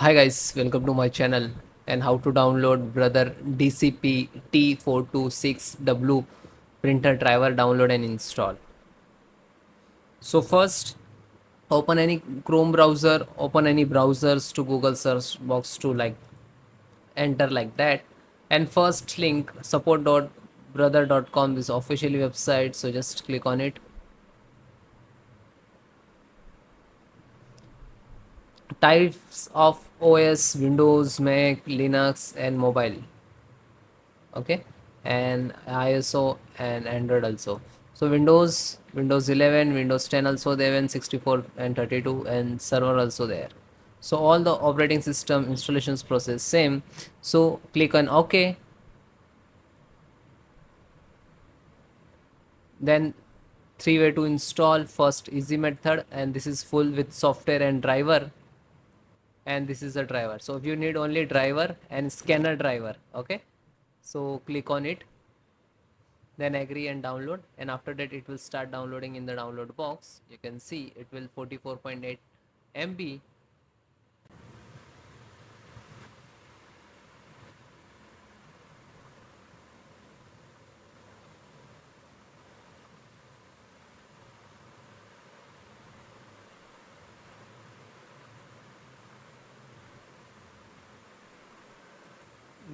Hi guys, welcome to my channel and how to download brother DCP-T426W printer driver download and install. So first open any Chrome browser, open any browsers to Google search box to like enter like that, and first link support.brother.com is officially website, so just click on it. Types of OS: Windows, Mac, Linux and mobile. Okay, and ISO and Android also. So Windows 11, Windows 10 also there, and 64 and 32, and server also there. So all the operating system installations process same. So click on OK. Then three way to install: first easy method, and this is full with software and driver, and this is a driver. So if you need only driver and scanner driver, okay, so click on it, then agree and download, and after that it will start downloading in the download box. You can see it will 44.8 MB.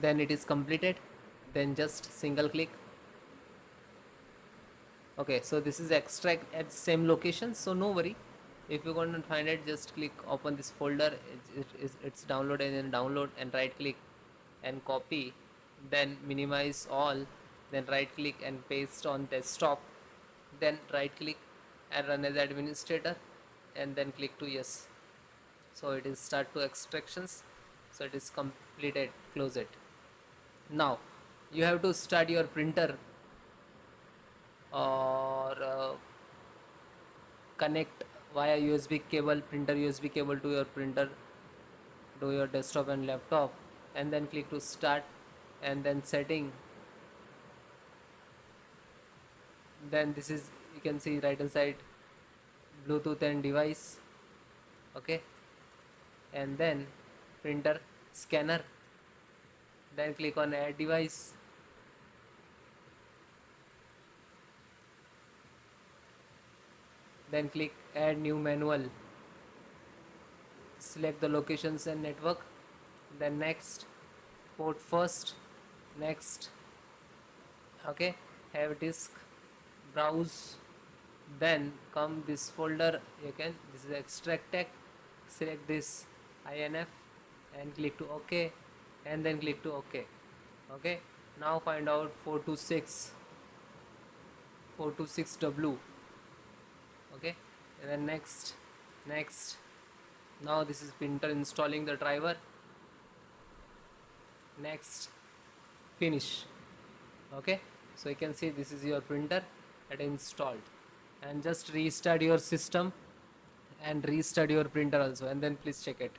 Then it is completed, then just single click. Okay, so this is extract at same location, so no worry. If you're going to find it, just click open this folder. It's downloaded and download, and right click and copy, then minimize all, then right click and paste on desktop, then right click and run as administrator, and then click to yes. So it is start to extractions, so it is completed. Close it. Now you have to start your printer, or connect via USB cable, printer USB cable to your printer, to your desktop and laptop, and then click to start, and then setting. Then this is, you can see right inside, Bluetooth and device. Okay, and then printer, scanner, then click on add device, then click add new manual, select the locations and network, then next, port first, next. Okay, have disk, browse, then come this folder. You can, this is extract tech, select this INF and click to OK, and then click to OK. Okay, now find out 426W. Okay, and then next. Now this is printer installing the driver. Next, finish. Okay, so you can see this is your printer that installed, and just restart your system and restart your printer also, and then please check it.